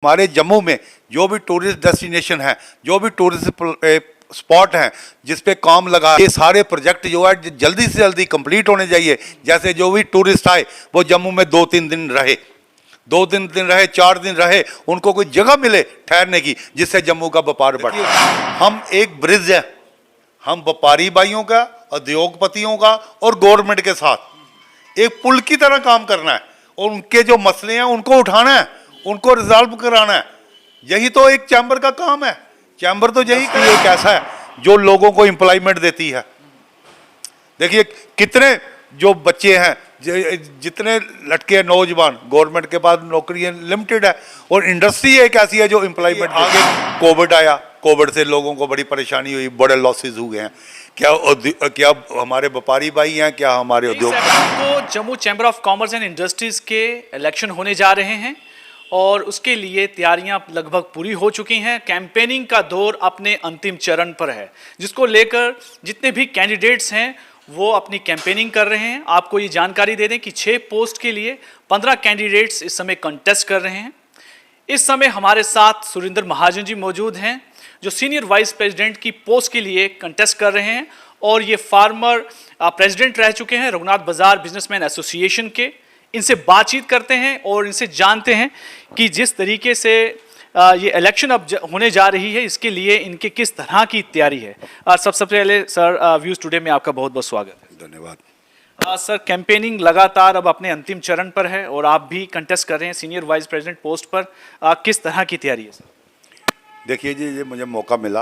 हमारे जम्मू में जो भी टूरिस्ट डेस्टिनेशन है, जो भी टूरिस्ट स्पॉट हैं जिस पे काम लगा, ये सारे प्रोजेक्ट जो है जल्दी से जल्दी कंप्लीट होने चाहिए। जैसे जो भी टूरिस्ट आए वो जम्मू में 2-3 दिन रहे, 2 दिन रहे, 4 दिन रहे, उनको कोई जगह मिले ठहरने की, जिससे जम्मू का व्यापार बढ़े। हम एक ब्रिज है, हम व्यापारी भाइयों का, उद्योगपतियों का और गवर्नमेंट के साथ एक पुल की तरह काम करना है और उनके जो मसले हैं उनको उठाना है, उनको रिजॉल्व कराना है। यही तो एक चैम्बर का काम है। चैम्बर तो यही एक ऐसा है जो लोगों को एम्प्लॉयमेंट देती है। देखिए कितने जो बच्चे हैं, जितने लटके नौजवान, गवर्नमेंट के पास नौकरियां लिमिटेड है और इंडस्ट्री एक ऐसी है जो एम्प्लॉयमेंट। आगे कोविड आया, कोविड से लोगों को बड़ी परेशानी हुई, बड़े लॉसेस हुए हैं। क्या हमारे व्यापारी भाई हैं, क्या हमारे उद्योग। तो Jammu chamber of commerce and industries के इलेक्शन होने जा रहे हैं और उसके लिए तैयारियां लगभग पूरी हो चुकी हैं। कैंपेनिंग का दौर अपने अंतिम चरण पर है, जिसको लेकर जितने भी कैंडिडेट्स हैं वो अपनी कैंपेनिंग कर रहे हैं। आपको ये जानकारी दे दें कि 6 पोस्ट के लिए 15 कैंडिडेट्स इस समय कंटेस्ट कर रहे हैं। इस समय हमारे साथ सुरेंद्र महाजन जी मौजूद हैं, जो सीनियर वाइस प्रेसिडेंट की पोस्ट के लिए कंटेस्ट कर रहे हैं और ये फार्मर प्रेसिडेंट रह चुके हैं रघुनाथ बाजार बिजनेसमैन एसोसिएशन के। इनसे बातचीत करते हैं और इनसे जानते हैं कि जिस तरीके से ये इलेक्शन अब होने जा रही है, इसके लिए इनके किस तरह की तैयारी है। सबसे पहले सर, व्यूज टुडे में आपका बहुत बहुत स्वागत है। धन्यवाद। सर, कैंपेनिंग लगातार अब अपने अंतिम चरण पर है और आप भी कंटेस्ट कर रहे हैं सीनियर वाइस प्रेसिडेंट पोस्ट पर। किस तरह की तैयारी है सर? देखिए जी, ये मुझे मौका मिला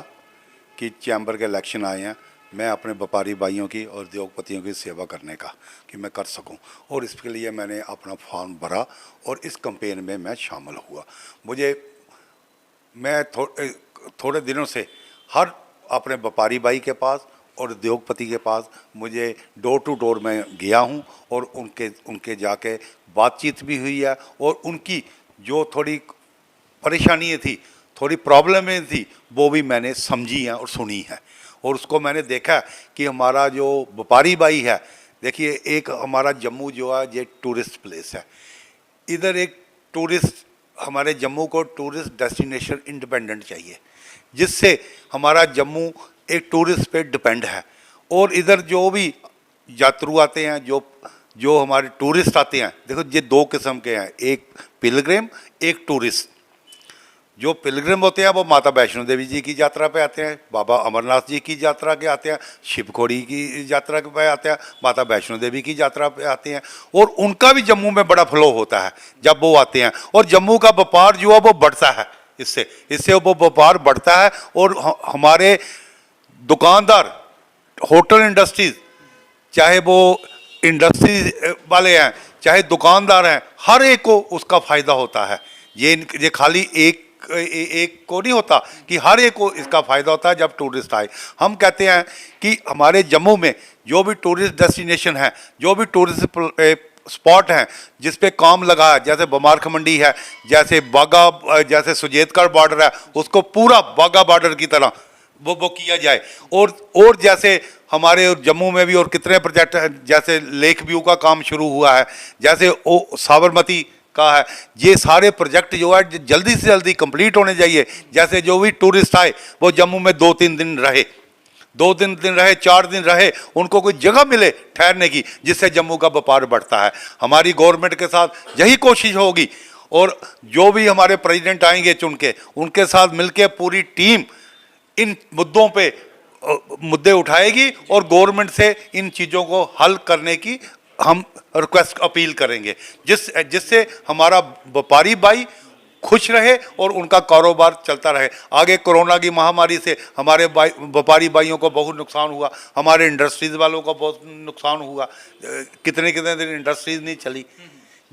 कि चैम्बर के इलेक्शन आए हैं, मैं अपने व्यापारी भाइयों की और उद्योगपतियों की सेवा करने का कि मैं कर सकूं, और इसके लिए मैंने अपना फॉर्म भरा और इस कैंपेन में मैं शामिल हुआ। मैं थोड़े दिनों से हर अपने व्यापारी भाई के पास और उद्योगपति के पास मुझे डोर टू डोर में गया हूं और उनके जाके बातचीत भी हुई है और उनकी जो थोड़ी परेशानियाँ थी, थोड़ी प्रॉब्लमें थी, वो भी मैंने समझी हैं और सुनी हैं। और उसको मैंने देखा कि हमारा जो व्यापारी भाई है, देखिए एक हमारा जम्मू जो है ये टूरिस्ट प्लेस है। इधर एक टूरिस्ट, हमारे जम्मू को टूरिस्ट डेस्टिनेशन इंडिपेंडेंट चाहिए, जिससे हमारा जम्मू एक टूरिस्ट पे डिपेंड है। और इधर जो भी यात्रु आते हैं, जो हमारे टूरिस्ट आते हैं, देखो ये 2 किस्म के हैं, एक पिलग्रिम, एक टूरिस्ट। जो पिलग्रिम होते हैं वो माता वैष्णो देवी जी की यात्रा पे आते हैं, बाबा अमरनाथ जी की यात्रा के आते हैं, शिवखोड़ी की यात्रा पे आते हैं, माता वैष्णो देवी की यात्रा पे आते हैं, और उनका भी जम्मू में बड़ा फ्लो होता है जब वो आते हैं। और जम्मू का व्यापार जो है वो बढ़ता है, इससे वो व्यापार बढ़ता है। और हमारे दुकानदार, होटल इंडस्ट्रीज, चाहे वो इंडस्ट्री वाले हैं चाहे दुकानदार हैं, हर एक को उसका फ़ायदा होता है। ये खाली एक को नहीं होता कि हर एक को इसका फ़ायदा होता है जब टूरिस्ट आए। हम कहते हैं कि हमारे जम्मू में जो भी टूरिस्ट डेस्टिनेशन है, जो भी टूरिस्ट स्पॉट हैं जिस पे काम लगा है, जैसे बमारख मंडी है, जैसे बागा, जैसे सुजेतगढ़ बॉर्डर है, उसको पूरा बागा बॉर्डर की तरह वो किया जाए। और जैसे हमारे जम्मू में भी और कितने प्रोजेक्ट हैं, जैसे लेक व्यू का काम शुरू हुआ है, जैसे साबरमती का है, ये सारे प्रोजेक्ट जो है जल्दी से जल्दी कंप्लीट होने चाहिए। जैसे जो भी टूरिस्ट आए वो जम्मू में 2-3 दिन रहे, 2 दिन रहे, 4 दिन रहे, उनको कोई जगह मिले ठहरने की, जिससे जम्मू का व्यापार बढ़ता है। हमारी गवर्नमेंट के साथ यही कोशिश होगी और जो भी हमारे प्रेसिडेंट आएंगे चुन के, उनके साथ मिलकर पूरी टीम इन मुद्दों पे मुद्दे उठाएगी और गवर्नमेंट से इन चीज़ों को हल करने की हम रिक्वेस्ट अपील करेंगे, जिससे हमारा व्यापारी भाई खुश रहे और उनका कारोबार चलता रहे। आगे कोरोना की महामारी से हमारे व्यापारी भाइयों को बहुत नुकसान हुआ, हमारे इंडस्ट्रीज़ वालों को बहुत नुकसान हुआ, कितने दिन इंडस्ट्रीज़ नहीं चली,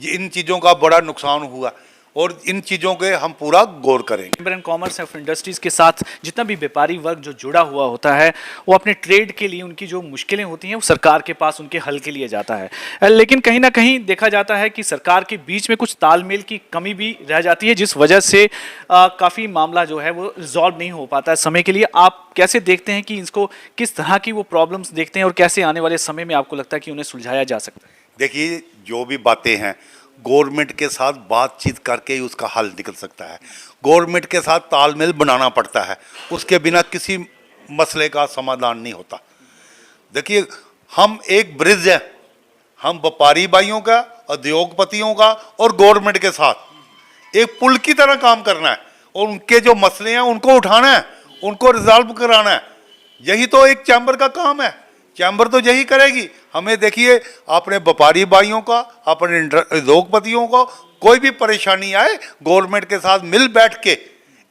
इन चीज़ों का बड़ा नुकसान हुआ और इन चीज़ों के हम पूरा गौर करेंगे। Chamber and commerce of industries के साथ जितना भी व्यापारी वर्ग जो जुड़ा हुआ होता है, वो अपने ट्रेड के लिए उनकी जो मुश्किलें होती हैं वो सरकार के पास उनके हल के लिए जाता है। लेकिन कहीं ना कहीं देखा जाता है कि सरकार के बीच में कुछ तालमेल की कमी भी रह जाती है, जिस वजह से काफ़ी मामला जो है वो रिजॉल्व नहीं हो पाता है समय के लिए। आप कैसे देखते हैं कि इसको किस तरह की वो प्रॉब्लम्स देखते हैं और कैसे आने वाले समय में आपको लगता है कि उन्हें सुलझाया जा सकता है? देखिए, जो भी बातें हैं गवर्नमेंट के साथ बातचीत करके ही उसका हल निकल सकता है। गवर्नमेंट के साथ तालमेल बनाना पड़ता है, उसके बिना किसी मसले का समाधान नहीं होता। देखिए, हम एक ब्रिज है, हम व्यापारी भाइयों का, उद्योगपतियों का और गवर्नमेंट के साथ एक पुल की तरह काम करना है और उनके जो मसले हैं उनको उठाना है, उनको रिजॉल्व कराना है। यही तो एक चैम्बर का काम है, चैम्बर तो यही करेगी। हमें देखिए, अपने व्यापारी भाइयों का, अपने उद्योगपतियों को कोई भी परेशानी आए, गवर्नमेंट के साथ मिल बैठ के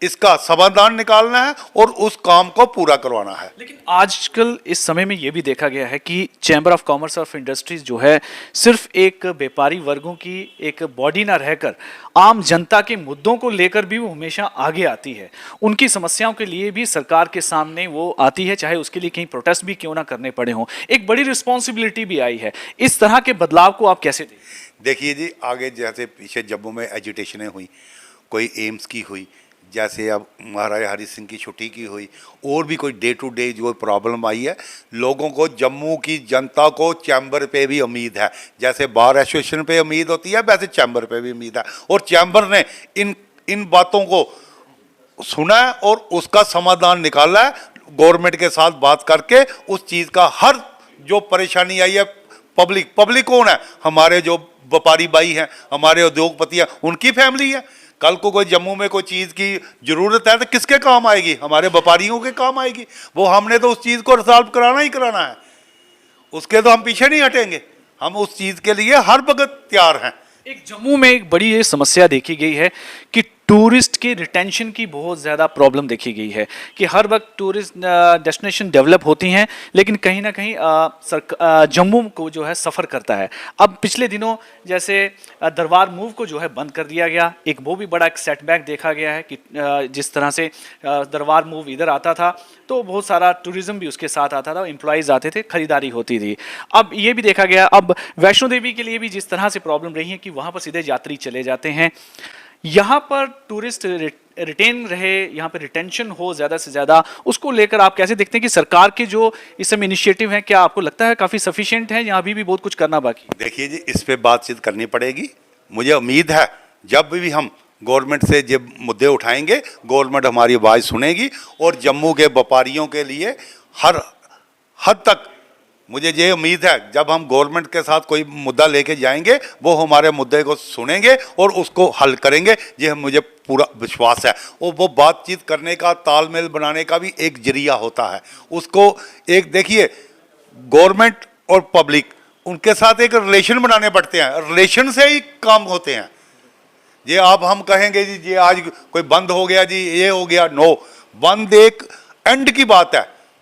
इसका समाधान निकालना है और उस काम को पूरा करवाना है। लेकिन आजकल इस समय में ये भी देखा गया है कि chamber of commerce of industries जो है सिर्फ एक व्यापारी वर्गों की एक बॉडी ना रहकर आम जनता के मुद्दों को लेकर भी वो हमेशा आगे आती है। उनकी समस्याओं के लिए भी सरकार के सामने वो आती है, चाहे उसके लिए कहीं प्रोटेस्ट भी क्यों ना करने पड़े हों। एक बड़ी रिस्पॉन्सिबिलिटी भी आई है। इस तरह के बदलाव को आप कैसे देखिए जी, आगे जैसे पीछे जम्मू में एजुटेशनें हुई, कोई एम्स की हुई, जैसे अब महाराजा हरि सिंह की छुट्टी की हुई, और भी कोई डे टू डे जो प्रॉब्लम आई है, लोगों को, जम्मू की जनता को चैम्बर पे भी उम्मीद है। जैसे बार एसोसिएशन पे उम्मीद होती है, वैसे चैम्बर पे भी उम्मीद है। और चैम्बर ने इन बातों को सुना है और उसका समाधान निकाला है। गवर्नमेंट के साथ बात करके उस चीज़ का, हर जो परेशानी आई है, पब्लिक कौन है? हमारे जो व्यापारी भाई हैं, हमारे उद्योगपति हैं, उनकी फैमिली है। कल को कोई जम्मू में कोई चीज़ की ज़रूरत है तो किसके काम आएगी? हमारे व्यापारियों के काम आएगी। वो हमने तो उस चीज़ को रिजॉल्व कराना ही कराना है, उसके तो हम पीछे नहीं हटेंगे। हम उस चीज़ के लिए हर वक्त तैयार हैं। एक जम्मू में एक बड़ी ये समस्या देखी गई है कि टूरिस्ट के रिटेंशन की बहुत ज़्यादा प्रॉब्लम देखी गई है कि हर वक्त टूरिस्ट डेस्टिनेशन डेवलप होती हैं, लेकिन कहीं ना कहीं जम्मू को जो है सफ़र करता है। अब पिछले दिनों जैसे दरबार मूव को जो है बंद कर दिया गया, एक वो भी बड़ा एक सेटबैक देखा गया है कि जिस तरह से दरबार मूव इधर आता था तो बहुत सारा टूरिज्म भी उसके साथ आता था, एम्प्लॉयज़ आते थे, खरीदारी होती थी। अब ये भी देखा गया, अब वैष्णो देवी के लिए भी जिस तरह से प्रॉब्लम रही है कि वहाँ पर सीधे यात्री चले जाते हैं, यहाँ पर टूरिस्ट रिटेन रहे, यहाँ पर रिटेंशन हो ज़्यादा से ज़्यादा, उसको लेकर आप कैसे देखते हैं कि सरकार के जो इस समय इनिशिएटिव हैं, क्या आपको लगता है काफ़ी सफिशिएंट है या अभी भी बहुत कुछ करना बाकी है? देखिए जी, इस पे बातचीत करनी पड़ेगी। मुझे उम्मीद है जब भी हम गवर्नमेंट से जब मुद्दे उठाएंगे, गवर्नमेंट हमारी आवाज़ सुनेगी और जम्मू के व्यापारियों के लिए हर हद तक, मुझे ये उम्मीद है जब हम गवर्नमेंट के साथ कोई मुद्दा लेके जाएंगे, वो हमारे मुद्दे को सुनेंगे और उसको हल करेंगे। ये मुझे पूरा विश्वास है। और वो बातचीत करने का, तालमेल बनाने का भी एक जरिया होता है। उसको एक देखिए, गवर्नमेंट और पब्लिक, उनके साथ एक रिलेशन बनाने पड़ते हैं, रिलेशन से ही काम होते हैं। ये आप हम कहेंगे जी ये आज कोई बंद हो गया जी, ये हो गया, नो, बंद एक एंड की बात है।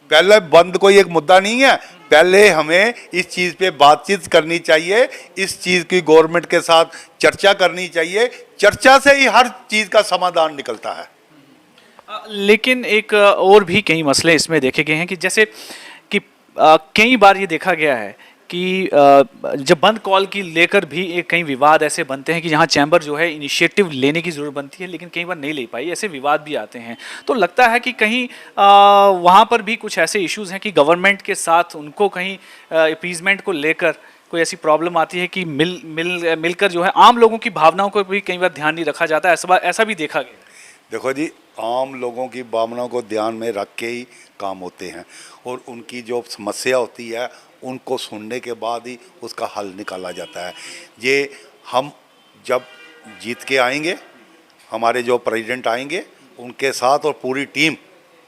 पहले बंद कोई एक मुद्दा नहीं है, पहले हमें इस चीज़ पे बातचीत करनी चाहिए, इस चीज़ की गवर्नमेंट के साथ चर्चा करनी चाहिए। चर्चा से ही हर चीज़ का समाधान निकलता है। लेकिन एक और भी कई मसले इसमें देखे गए हैं कि जैसे कि कई बार ये देखा गया है कि जब बंद कॉल की लेकर भी एक कई विवाद ऐसे बनते हैं कि जहाँ चैम्बर जो है इनिशिएटिव लेने की ज़रूरत बनती है, लेकिन कई बार नहीं ले पाई, ऐसे विवाद भी आते हैं। तो लगता है कि कहीं वहाँ पर भी कुछ ऐसे इश्यूज़ हैं कि गवर्नमेंट के साथ उनको कहीं अपीजमेंट को लेकर कोई ऐसी प्रॉब्लम आती है कि मिलकर जो है आम लोगों की भावनाओं को भी कई बार ध्यान नहीं रखा जाता, ऐसा भी देखा गया। देखो जी, आम लोगों की भावनाओं को ध्यान में रख के ही काम होते हैं और उनकी जो समस्या होती है उनको सुनने के बाद ही उसका हल निकाला जाता है। ये हम जब जीत के आएंगे, हमारे जो प्रेसिडेंट आएंगे, उनके साथ और पूरी टीम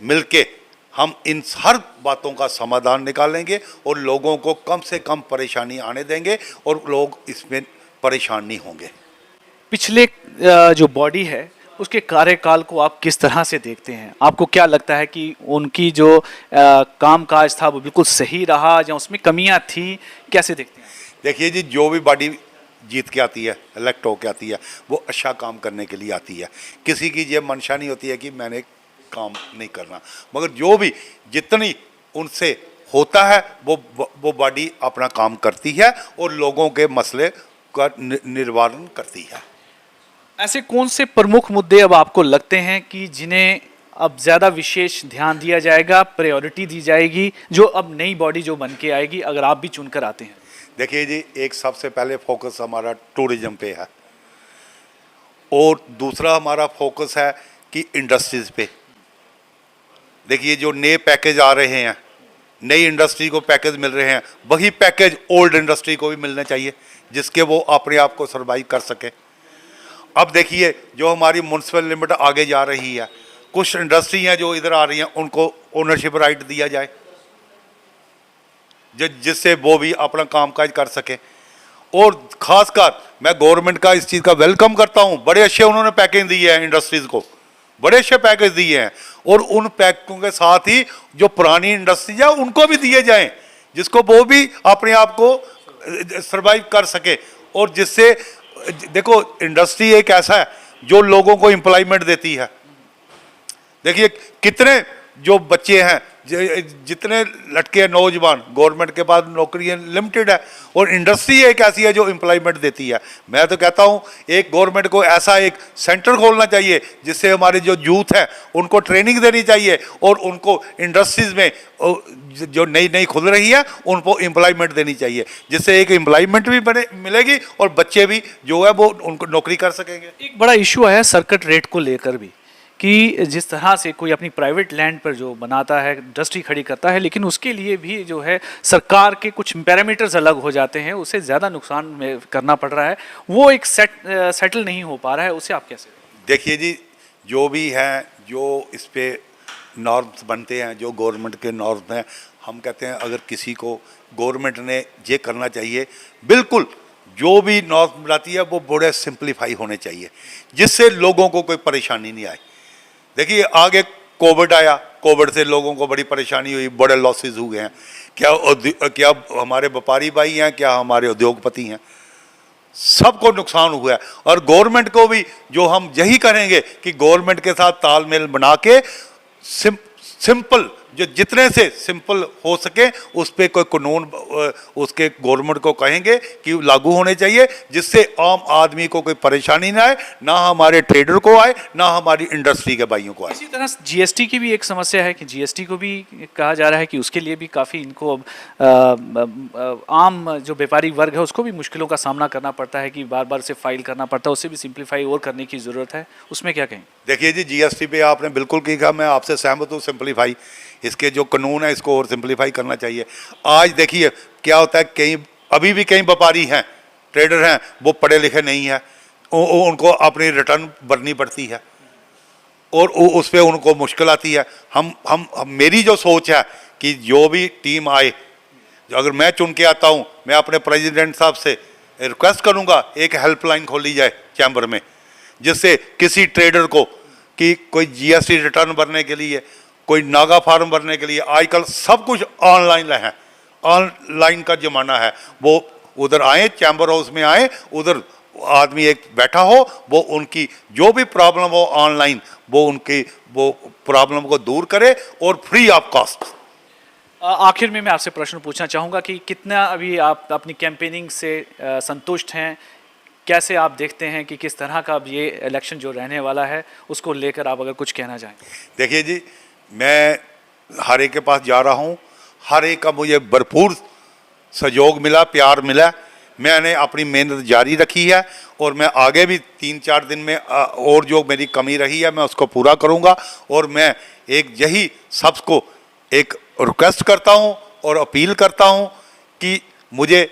मिलके हम इन हर बातों का समाधान निकालेंगे और लोगों को कम से कम परेशानी आने देंगे और लोग इसमें परेशान नहीं होंगे। पिछले जो बॉडी है उसके कार्यकाल को आप किस तरह से देखते हैं? आपको क्या लगता है कि उनकी जो कामकाज था वो बिल्कुल सही रहा या उसमें कमियां थी? कैसे देखते हैं? देखिए जी, जो भी बॉडी जीत के आती है, इलेक्ट होके आती है, वो अच्छा काम करने के लिए आती है। किसी की ये मंशा नहीं होती है कि मैंने काम नहीं करना, मगर जो भी जितनी उनसे होता है वो बॉडी अपना काम करती है और लोगों के मसले का निवारण करती है। ऐसे कौन से प्रमुख मुद्दे अब आपको लगते हैं कि जिन्हें अब ज़्यादा विशेष ध्यान दिया जाएगा, प्रायोरिटी दी जाएगी, जो अब नई बॉडी जो बन के आएगी अगर आप भी चुनकर आते हैं? देखिए जी, एक सबसे पहले फोकस हमारा टूरिज्म पे है और दूसरा हमारा फोकस है कि इंडस्ट्रीज़ पे। देखिए जो नए पैकेज आ रहे हैं, नई इंडस्ट्री को पैकेज मिल रहे हैं, वही पैकेज ओल्ड इंडस्ट्री को भी मिलना चाहिए जिसके वो अपने आप को सर्वाइव कर सके। अब देखिए जो हमारी म्यूनसिपल लिमिट आगे जा रही है, कुछ इंडस्ट्री हैं जो इधर आ रही हैं, उनको ओनरशिप राइट दिया जाए जिससे वो भी अपना कामकाज कर सके। और ख़ासकर मैं गवर्नमेंट का इस चीज़ का वेलकम करता हूँ, बड़े अच्छे उन्होंने पैकेज दिए हैं इंडस्ट्रीज़ को, बड़े अच्छे पैकेज दिए हैं और उन पैकों के साथ ही जो पुरानी इंडस्ट्रीज है उनको भी दिए जाएं जिसको वो भी अपने आप को सर्वाइव कर सके। और जिससे देखो इंडस्ट्री एक ऐसा है जो लोगों को एम्प्लॉयमेंट देती है। देखिए कितने जो बच्चे हैं, जितने लड़के नौजवान, गवर्नमेंट के पास नौकरियां लिमिटेड है और इंडस्ट्री एक ऐसी है जो एम्प्लॉयमेंट देती है। मैं तो कहता हूं एक गवर्नमेंट को ऐसा एक सेंटर खोलना चाहिए जिससे हमारे जो यूथ है उनको ट्रेनिंग देनी चाहिए और उनको इंडस्ट्रीज में जो नई नई खुल रही है उनको एम्प्लॉयमेंट देनी चाहिए, जिससे एक एम्प्लॉयमेंट भी बने मिलेगी और बच्चे भी जो है वो उनको नौकरी कर सकेंगे। एक बड़ा इशू आया सर्किट रेट को लेकर भी कि जिस तरह से कोई अपनी प्राइवेट लैंड पर जो बनाता है, इंडस्ट्री खड़ी करता है, लेकिन उसके लिए भी जो है सरकार के कुछ पैरामीटर्स अलग हो जाते हैं, उसे ज़्यादा नुकसान में करना पड़ रहा है, वो एक सेटल नहीं हो पा रहा है, उसे आप कैसे? देखिए जी, जो भी है, जो इस पे नॉर्म्स बनते हैं, जो गवर्नमेंट के नॉर्म्स हैं, हम कहते हैं अगर किसी को गवर्नमेंट ने ये करना चाहिए, बिल्कुल जो भी नॉर्म बनाती है वो बड़े सिंप्लीफाई होने चाहिए जिससे लोगों को कोई परेशानी नहीं आए। देखिए आगे कोविड आया, कोविड से लोगों को बड़ी परेशानी हुई, बड़े लॉसेस हुए हैं। क्या हमारे व्यापारी भाई हैं, क्या हमारे उद्योगपति हैं, सबको नुकसान हुआ है। और गवर्नमेंट को भी जो हम यही करेंगे कि गवर्नमेंट के साथ तालमेल बना के सिंपल जो जितने से सिंपल हो सके उस पर कोई कानून उसके गवर्नमेंट को कहेंगे कि लागू होने चाहिए जिससे आम आदमी को कोई परेशानी ना आए, ना हमारे ट्रेडर को आए, ना हमारी इंडस्ट्री के भाइयों को आए। इसी तरह जीएसटी की भी एक समस्या है कि जीएसटी को भी कहा जा रहा है कि उसके लिए भी काफ़ी इनको आम जो व्यापारी वर्ग है उसको भी मुश्किलों का सामना करना पड़ता है कि बार बार उसे फाइल करना पड़ता है, उससे भी सिंप्लीफाई और करने की ज़रूरत है, उसमें क्या कहें? देखिए जी, जीएसटी पे आपने बिल्कुल कहा, मैं आपसे सहमत हूँ। सिंप्लीफाई इसके जो कानून है इसको और सिंप्लीफाई करना चाहिए। आज देखिए क्या होता है, कई अभी भी कई व्यापारी हैं, ट्रेडर हैं, वो पढ़े लिखे नहीं हैं, उनको अपनी रिटर्न भरनी पड़ती है और उस पर उनको मुश्किल आती है। हम मेरी जो सोच है कि जो भी टीम आए, अगर मैं चुन के आता हूँ, मैं अपने प्रेसिडेंट साहब से रिक्वेस्ट करूँगा एक हेल्पलाइन खोली जाए चैम्बर में, जिससे किसी ट्रेडर को कि कोई जीएसटी रिटर्न भरने के लिए, कोई नागा फार्म भरने के लिए, आजकल सब कुछ ऑनलाइन है, ऑनलाइन का ज़माना है, वो उधर आए, चैम्बर हाउस में आए, उधर आदमी एक बैठा हो, वो उनकी जो भी प्रॉब्लम हो ऑनलाइन वो उनकी वो प्रॉब्लम को दूर करे और फ्री ऑफ कॉस्ट। आखिर में मैं आपसे प्रश्न पूछना चाहूँगा कि कितना अभी आप अपनी कैंपेनिंग से संतुष्ट हैं, कैसे आप देखते हैं कि किस तरह का अब ये इलेक्शन जो रहने वाला है उसको लेकर आप अगर कुछ कहना चाहें? देखिए जी, मैं हर एक के पास जा रहा हूँ, हर एक का मुझे भरपूर सहयोग मिला, प्यार मिला, मैंने अपनी मेहनत जारी रखी है और मैं आगे भी 3-4 दिन में और जो मेरी कमी रही है मैं उसको पूरा करूँगा। और मैं एक यही सबको एक रिक्वेस्ट करता हूँ और अपील करता हूँ कि मुझे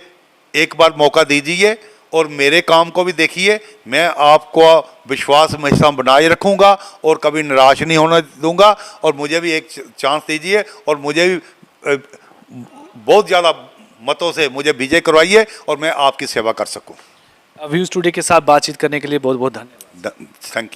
एक बार मौका दीजिए और मेरे काम को भी देखिए। मैं आपको विश्वास हमेशा बनाए रखूँगा और कभी निराश नहीं होने दूँगा और मुझे भी एक चांस दीजिए और मुझे भी बहुत ज़्यादा मतों से मुझे विजय करवाइए और मैं आपकी सेवा कर सकूँ। व्यूज़ टुडे के साथ बातचीत करने के लिए बहुत बहुत धन्यवाद। Thank you.